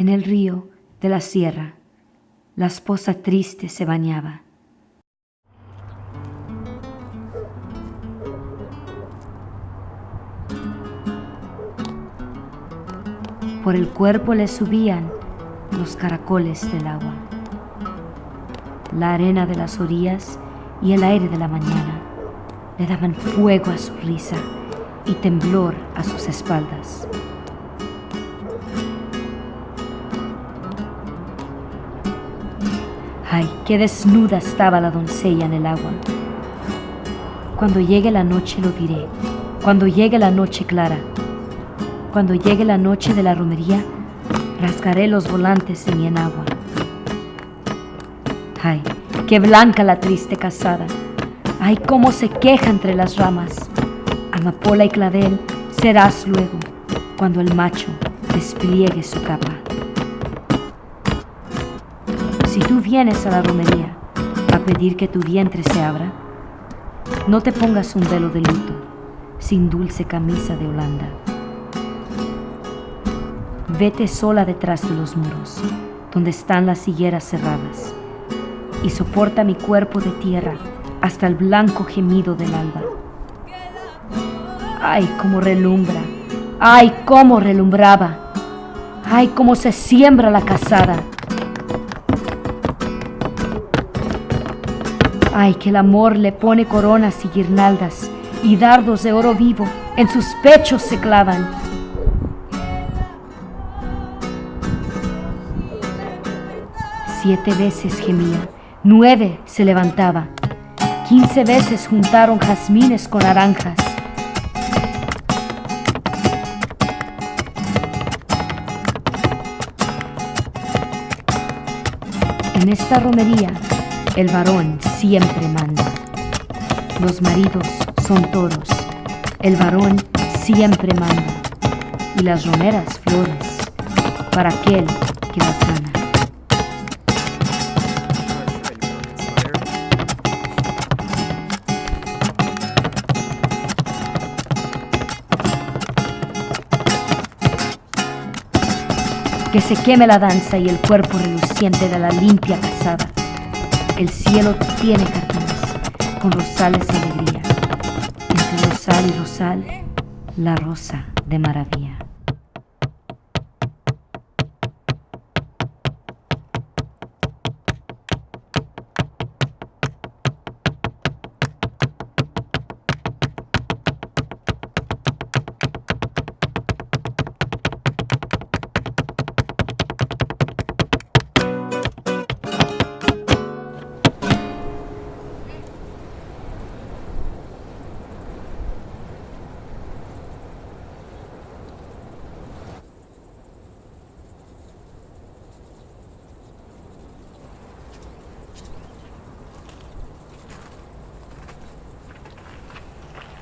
En el río de la sierra, la esposa triste se bañaba. Por el cuerpo le subían los caracoles del agua. La arena de las orillas y el aire de la mañana le daban fuego a su risa y temblor a sus espaldas. ¡Ay, qué desnuda estaba la doncella en el agua! Cuando llegue la noche lo diré, cuando llegue la noche clara, cuando llegue la noche de la romería, rasgaré los volantes de mi enagua. ¡Ay, qué blanca la triste casada! ¡Ay, cómo se queja entre las ramas! Amapola y clavel serás luego, cuando el macho despliegue su capa. Si tú vienes a la romería a pedir que tu vientre se abra, no te pongas un velo de luto, sin dulce camisa de Holanda. Vete sola detrás de los muros, donde están las higueras cerradas, y soporta mi cuerpo de tierra hasta el blanco gemido del alba. ¡Ay, cómo relumbra! ¡Ay, cómo relumbraba! ¡Ay, cómo se siembra la casada! ¡Ay, que el amor le pone coronas y guirnaldas y dardos de oro vivo en sus pechos se clavan! 7 veces gemía, 9 se levantaba, 15 veces juntaron jazmines con naranjas. En esta romería el varón siempre manda. Los maridos son toros, el varón siempre manda. Y las romeras flores para aquel que las sana. Que se queme la danza y el cuerpo reluciente de la limpia casada. El cielo tiene jardines con rosales de alegría. Entre rosal y rosal, la rosa de maravilla.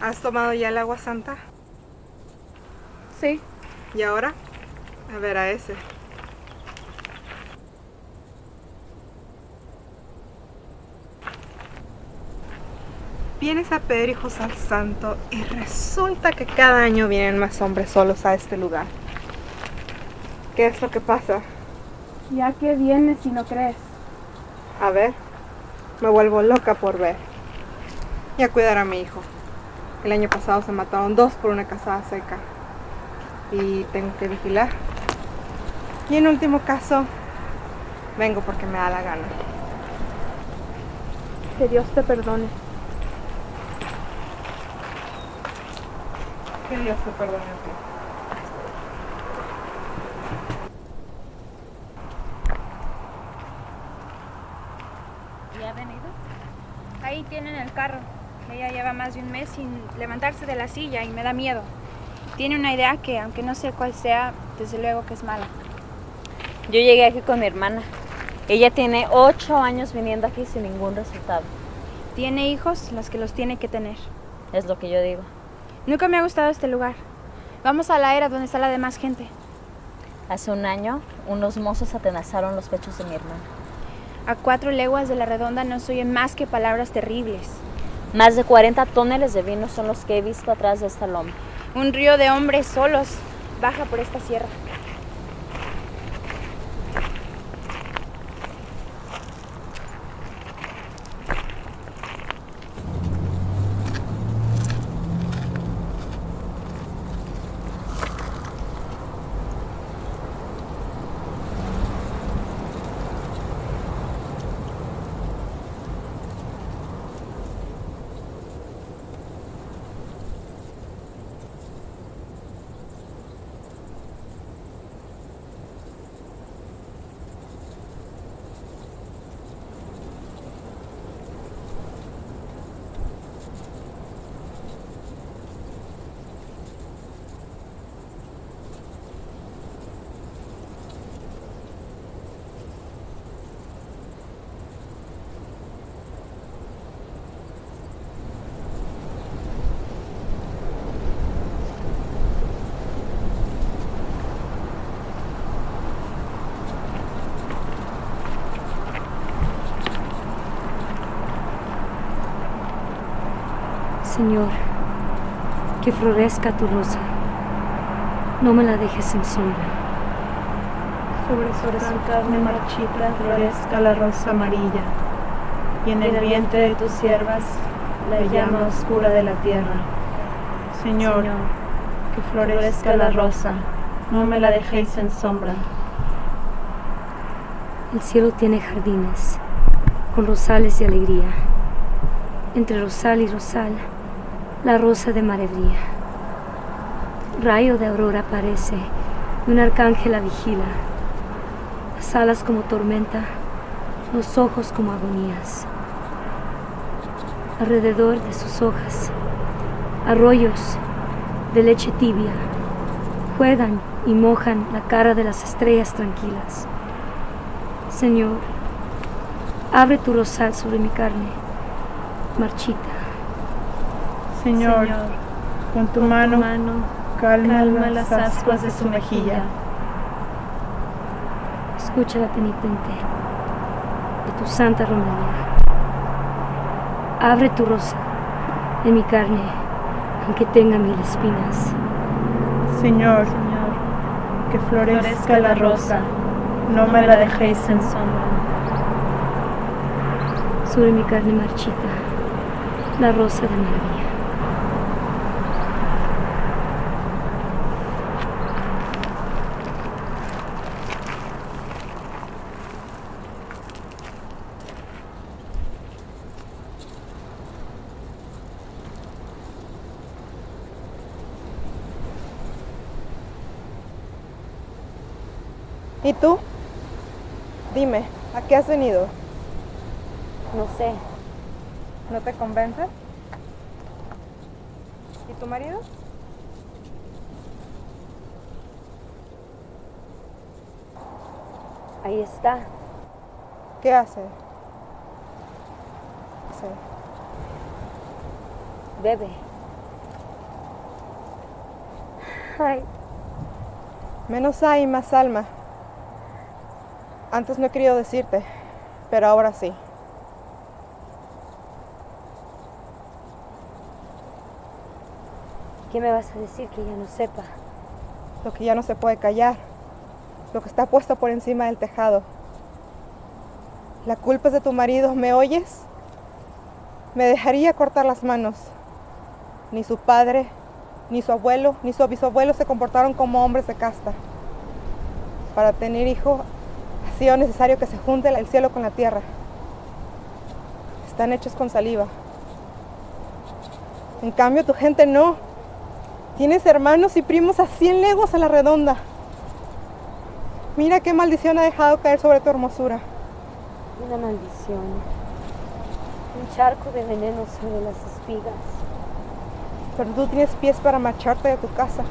¿Has tomado ya el agua santa? Sí. ¿Y ahora? A ver a ese. Vienes a pedir hijos al santo y resulta que cada año vienen más hombres solos a este lugar. ¿Qué es lo que pasa? Ya que vienes si no crees. A ver, me vuelvo loca por ver. Y a cuidar a mi hijo. El año pasado se mataron 2 por una casada seca. Y tengo que vigilar. Y en último caso, vengo porque me da la gana. Que Dios te perdone. Que Dios te perdone a ti. ¿Ya ha venido? Ahí tienen el carro. Ella lleva más de un mes sin levantarse de la silla y me da miedo. Tiene una idea que, aunque no sé cuál sea, desde luego que es mala. Yo llegué aquí con mi hermana. Ella tiene 8 años viniendo aquí sin ningún resultado. Tiene hijos, los que los tiene que tener. Es lo que yo digo. Nunca me ha gustado este lugar. Vamos a la era donde está la demás gente. Hace un año, unos mozos atenazaron los pechos de mi hermana. A 4 leguas de la redonda no se oyen más que palabras terribles. Más de 40 toneladas de vino son los que he visto atrás de esta loma. Un río de hombres solos baja por esta sierra. Señor, que florezca tu rosa, no me la dejes en sombra. Sobre su carne marchita florezca la rosa amarilla, y en el vientre de tus siervas la llama oscura de la tierra. Señor, que florezca la rosa, no me la dejéis en sombra. El cielo tiene jardines, con rosales de alegría. Entre rosal y rosal, la rosa de marebría. Rayo de aurora aparece, y un arcángel la vigila. Las alas como tormenta, los ojos como agonías. Alrededor de sus hojas, arroyos de leche tibia juegan y mojan la cara de las estrellas tranquilas. Señor, abre tu rosal sobre mi carne marchita. Señor, con tu mano calma las ascuas de su mejilla. Escucha la penitente de tu santa romería. Abre tu rosa en mi carne, aunque tenga 1000 espinas. Señor, que florezca la rosa, no me la dejéis en sombra. Sobre mi carne marchita, la rosa de maravilla. ¿Y tú? Dime, ¿a qué has venido? No sé, ¿No te convence? ¿Y tu marido? ahí está. ¿Qué hace? Sí. Bebe. Ay, Menos hay, más alma. Antes no he querido decirte, pero ahora sí. ¿qué me vas a decir que ya no sepa? Lo que ya no se puede callar. Lo que está puesto por encima del tejado. La culpa es de tu marido, ¿me oyes? Me dejaría cortar las manos. Ni su padre, ni su abuelo, ni su bisabuelo se comportaron como hombres de casta. Para tener hijo ha sido necesario que se junte el cielo con la tierra. Están hechos con saliva. En cambio, tu gente no. Tienes hermanos y primos a 100 leguas a la redonda. Mira qué maldición ha dejado caer sobre tu hermosura. Una maldición. Un charco de veneno sobre las espigas. Pero tú tienes pies para marcharte de tu casa.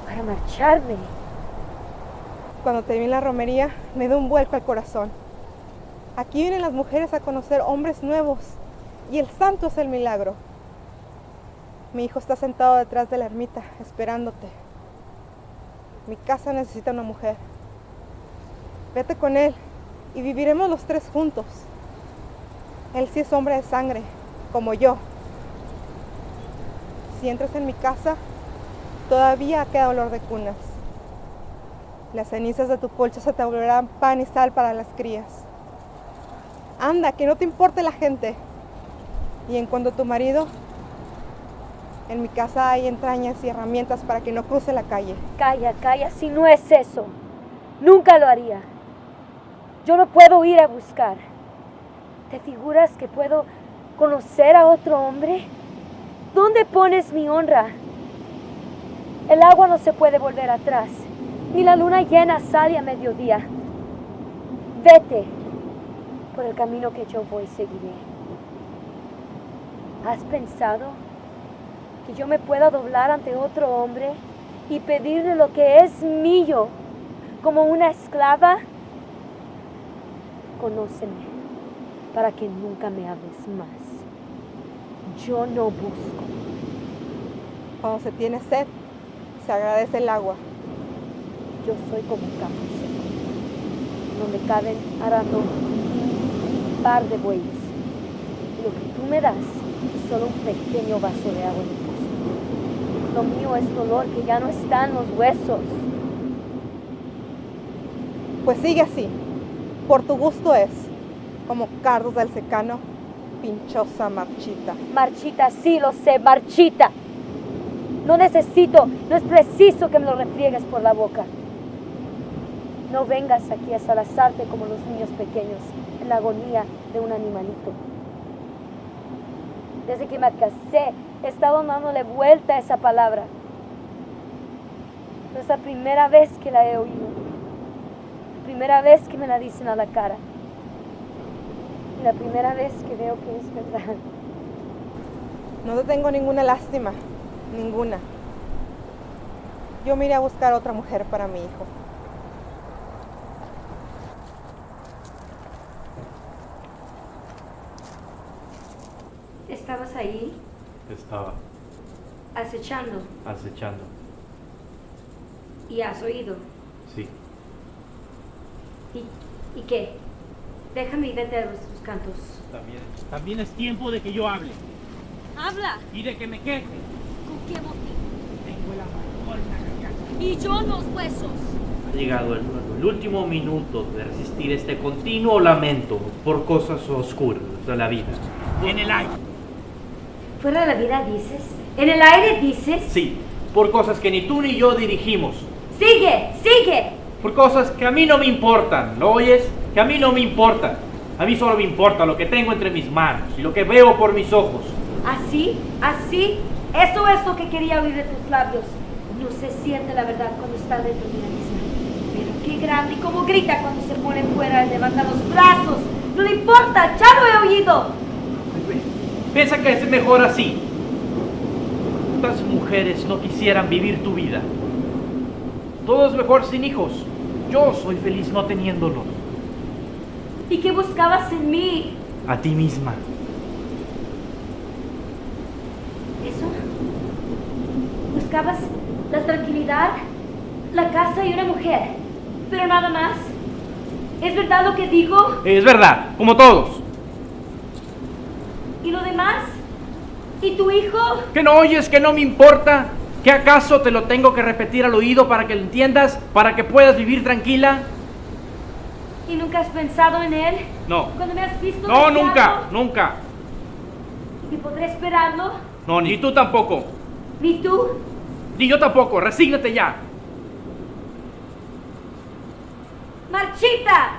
Para marcharme. Cuando te vi en la romería, me dio un vuelco al corazón. Aquí vienen las mujeres a conocer hombres nuevos. Y el santo es el milagro. Mi hijo está sentado detrás de la ermita, esperándote. Mi casa necesita una mujer. Vete con él y viviremos los 3 juntos. Él sí es hombre de sangre, como yo. Si entras en mi casa, todavía queda olor de cunas. Las cenizas de tu colcha se te volverán pan y sal para las crías. Anda, que no te importe la gente. Y en cuanto a tu marido, en mi casa hay entrañas y herramientas para que no cruce la calle. Calla, calla, si no es eso. Nunca lo haría. Yo no puedo ir a buscar. ¿Te figuras que puedo conocer a otro hombre? ¿Dónde pones mi honra? El agua no se puede volver atrás, ni la luna llena sale a mediodía. Vete por el camino que yo voy, seguiré. ¿Has pensado que yo me pueda doblar ante otro hombre y pedirle lo que es mío como una esclava? Conóceme para que nunca me hables más. Yo no busco. Cuando se tiene sed, se agradece el agua. Yo soy como un campo seco, donde caben arando un par de bueyes. Lo que tú me das es solo un pequeño vaso de agua en el pozo. Lo mío es dolor que ya no está en los huesos. Pues sigue así. Por tu gusto es. Como cardos del secano, pinchosa marchita. Marchita, sí lo sé, marchita. No necesito, no es preciso que me lo refriegues por la boca. No vengas aquí a salazarte como los niños pequeños en la agonía de un animalito. Desde que me casé, he estado dándole vuelta a esa palabra. Pero es la primera vez que la he oído. La primera vez que me la dicen a la cara. Y la primera vez que veo que es verdad. No te tengo ninguna lástima, ninguna. Yo me iré a buscar otra mujer para mi hijo. ¿Estabas ahí Estaba acechando acechando. y has oído? Sí. ¿Y qué? Déjame y vete a tus cantos. También es tiempo de que yo hable ¡Habla! y de que me queje. ¿Con qué motivo? Tengo el amargor en la garganta. Y yo los huesos. Ha llegado el último minuto de resistir este continuo lamento por cosas oscuras de la vida. En el aire. ¿Fuera de la vida dices? ¿En el aire dices? Sí, por cosas que ni tú ni yo dirigimos. ¡Sigue! ¡Sigue! Por cosas que a mí no me importan, ¿lo oyes? Que a mí no me importan. A mí solo me importa lo que tengo entre mis manos y lo que veo por mis ojos. ¿Así? ¿Así? Eso es lo que quería oír de tus labios. No se siente la verdad cuando está dentro de la misma. Pero qué grande y cómo grita cuando se pone fuera y levanta los brazos. No le importa, ya lo he oído. Piensa que es mejor así. ¿Cuántas mujeres no quisieran vivir tu vida? Todo es mejor sin hijos. Yo soy feliz no teniéndolos. ¿Y qué buscabas en mí? A ti misma. ¿Eso? ¿Buscabas la tranquilidad, la casa y una mujer? Pero nada más. ¿Es verdad lo que digo? Es verdad, como todos. ¿Y lo demás? ¿Y tu hijo? ¿Que no oyes que no me importa? ¿Que acaso te lo tengo que repetir al oído para que lo entiendas? ¿Para que puedas vivir tranquila? ¿Y nunca has pensado en él? No. ¿Cuando me has visto No, desearlo? nunca, nunca. ¿Y podré esperarlo? No, ni tú tampoco. ¿Ni tú? Ni yo tampoco. Resígnate ya. ¡Marchita!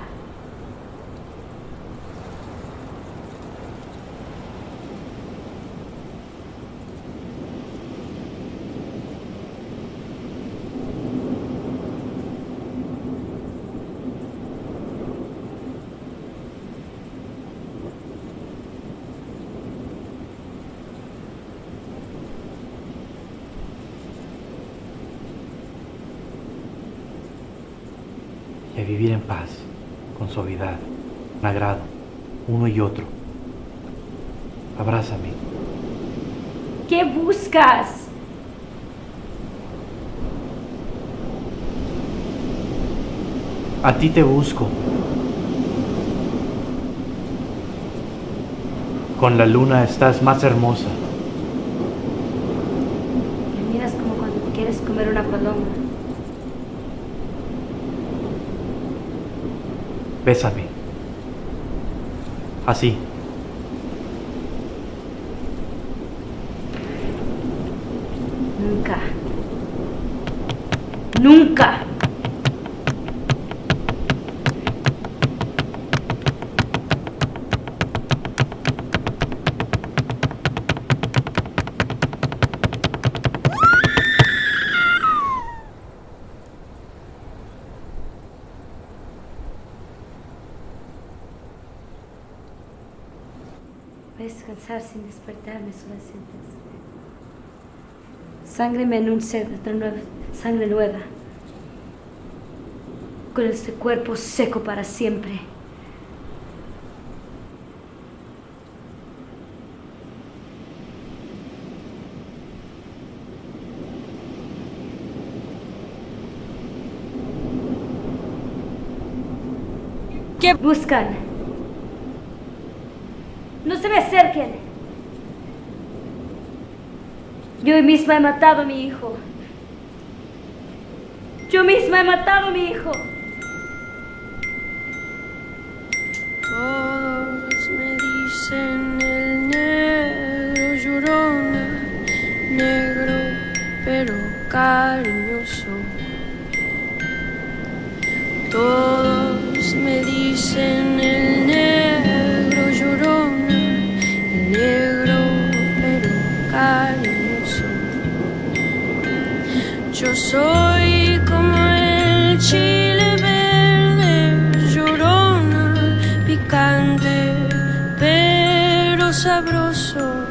Y a vivir en paz, con suavidad, con agrado, uno y otro. Abrázame. ¿Qué buscas? A ti te busco. Con la luna estás más hermosa. Me miras como cuando quieres comer una paloma. Bésame. Así. Nunca. Nunca. Voy a descansar sin despertarme, solo sientes. Sángre en un ser de otra nueva, sangre nueva. Con este cuerpo seco para siempre. ¿Qué buscan? No se me acerquen. Yo misma he matado a mi hijo. Yo misma he matado a mi hijo. Todos me dicen el negro llorona, negro pero cariñoso. Todos me dicen el negro llorona, el negro pero cariñoso. Yo soy como el chile verde, llorona, picante pero sabroso.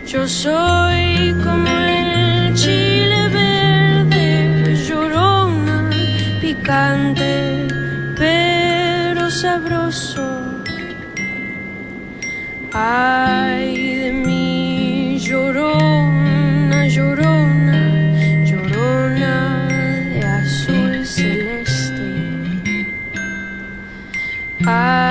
Yo soy como el chile verde, llorona, picante pero sabroso. Ay de mí, llorona, llorona, llorona de azul celeste. Ay,